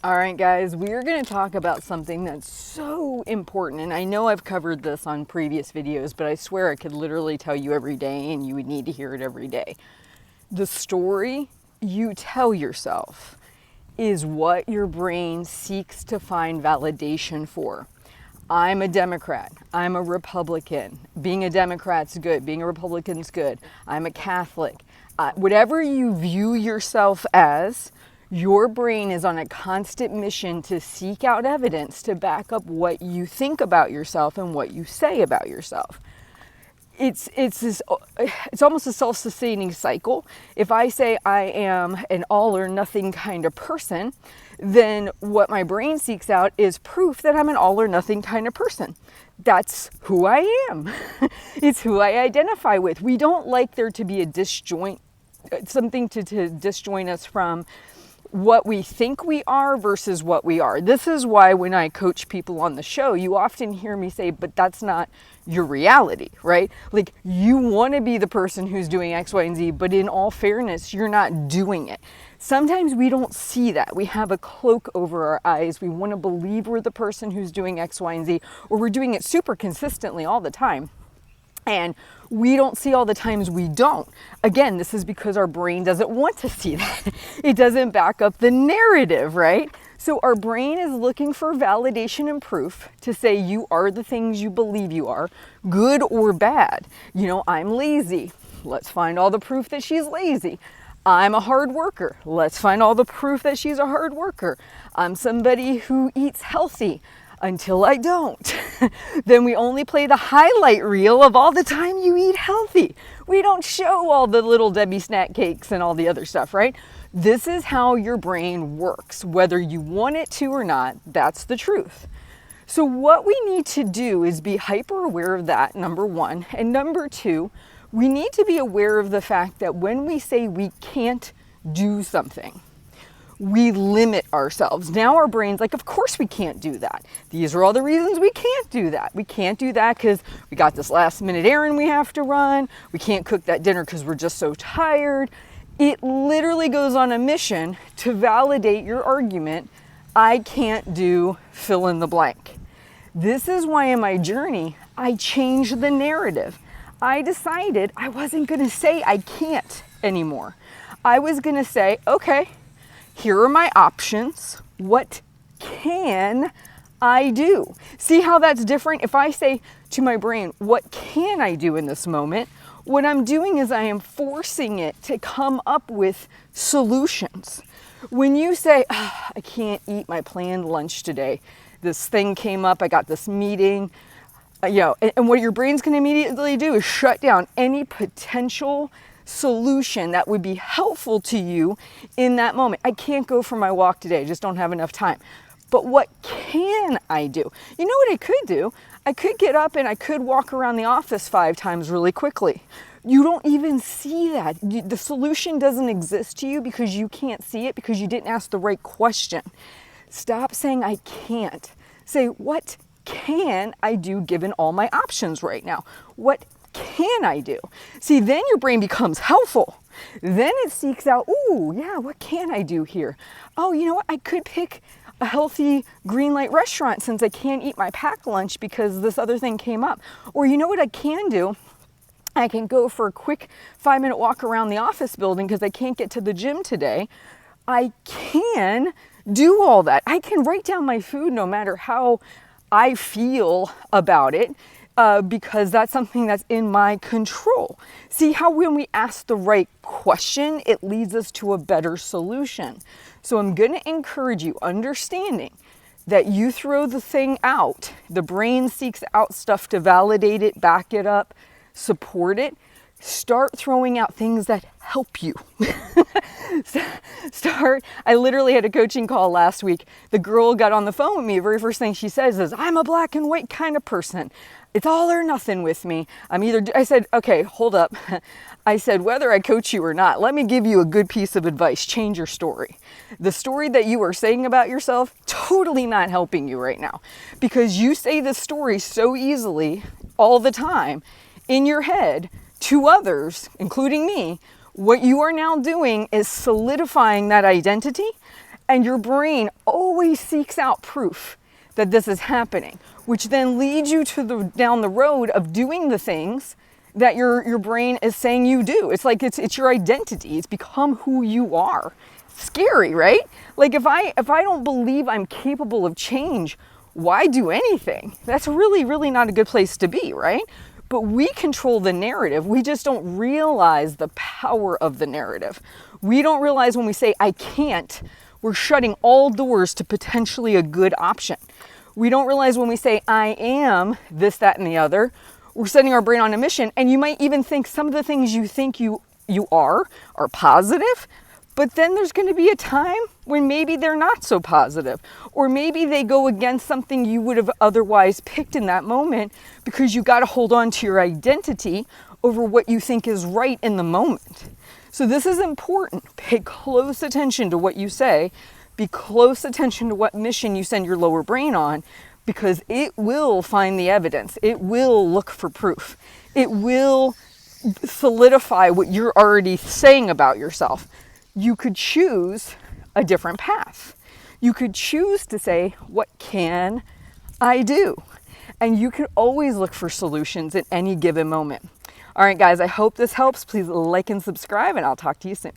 All right, guys, we are going to talk about something that's so important. And I know I've covered this on previous videos, but I swear I could literally tell you every day and you would need to hear it every day. The story you tell yourself is what your brain seeks to find validation for. I'm a Democrat. I'm a Republican. Being a Democrat's good. Being a Republican's good. I'm a Catholic. Whatever you view yourself as, your brain is on a constant mission to seek out evidence to back up what you think about yourself and what you say about yourself. It's almost a self-sustaining cycle. If I say I am an all or nothing kind of person, then what my brain seeks out is proof that I'm an all or nothing kind of person. That's who I am. It's who I identify with. We don't like there to be a disjoint, something to disjoint us from what we think we are versus what we are. This is why when I coach people on the show, you often hear me say, but that's not your reality, right? Like, you want to be the person who's doing X, Y, and Z, but in all fairness, you're not doing it. Sometimes we don't see that. We have a cloak over our eyes. We want to believe we're the person who's doing X, Y, and Z, or we're doing it super consistently all the time. And we don't see all the times we don't. Again, this is because our brain doesn't want to see that. It doesn't back up the narrative, right? So our brain is looking for validation and proof to say you are the things you believe you are, good or bad. You know, I'm lazy. Let's find all the proof that she's lazy. I'm a hard worker. Let's find all the proof that she's a hard worker. I'm somebody who eats healthy. Until I don't. Then we only play the highlight reel of all the time you eat healthy. We don't show all the little Debbie snack cakes and all the other stuff, right? This is how your brain works. Whether you want it to or not, that's the truth. So what we need to do is be hyper aware of that, number one. And number two, we need to be aware of the fact that when we say we can't do something, we limit ourselves. Now our brain's like, of course we can't do that. These are all the reasons we can't do that. We can't do that because we got this last minute errand we have to run. We can't cook that dinner because we're just so tired. It literally goes on a mission to validate your argument. I can't do fill in the blank. This is why in my journey, I changed the narrative. I decided I wasn't going to say I can't anymore. I was going to say, okay, here are my options. What can I do? See how that's different? If I say to my brain, what can I do in this moment? What I'm doing is I am forcing it to come up with solutions. When you say, I can't eat my planned lunch today, this thing came up, I got this meeting, and what your brain's going to immediately do is shut down any potential solution that would be helpful to you in that moment. I can't go for my walk today, I just don't have enough time. But what can I do? You know what I could do? I could get up and I could walk around the office 5 times really quickly. You don't even see that. The solution doesn't exist to you because you can't see it because you didn't ask the right question. Stop saying I can't. Say, what can I do given all my options right now? What can I do? See, then your brain becomes helpful. Then it seeks out, ooh, yeah, what can I do here? Oh, you know what? I could pick a healthy green light restaurant since I can't eat my packed lunch because this other thing came up. Or you know what I can do? I can go for a quick 5-minute walk around the office building because I can't get to the gym today. I can do all that. I can write down my food no matter how I feel about it. Because that's something that's in my control. See how when we ask the right question, it leads us to a better solution. So I'm going to encourage you, understanding that you throw the thing out, the brain seeks out stuff to validate it, back it up, support it. Start throwing out things that help you. I literally had a coaching call last week. The girl got on the phone with me. The very first thing she says is, I'm a black and white kind of person. It's all or nothing with me. I said, okay, hold up. I said, whether I coach you or not, let me give you a good piece of advice. Change your story. The story that you are saying about yourself, totally not helping you right now. Because you say this story so easily all the time in your head to others, including me. What you are now doing is solidifying that identity And your brain always seeks out proof that this is happening, which then leads you to down the road of doing the things that your brain is saying you do. It's like it's your identity. It's become who you are. Scary, right? Like if I don't believe I'm capable of change, why do anything? That's really not a good place to be, right? But we control the narrative. We just don't realize the power of the narrative. We don't realize when we say I can't, we're shutting all doors to potentially a good option. We don't realize when we say I am this, that, and the other, we're setting our brain on a mission. And you might even think some of the things you think you are positive, but then there's going to be a time when maybe they're not so positive, or maybe they go against something you would have otherwise picked in that moment because you got to hold on to your identity over what you think is right in the moment. So this is important. Pay close attention to what you say. Be close attention to what mission you send your lower brain on, because it will find the evidence. It will look for proof. It will solidify what you're already saying about yourself. You could choose a different path. You could choose to say, what can I do? And you can always look for solutions at any given moment. All right, guys, I hope this helps. Please like and subscribe, and I'll talk to you soon.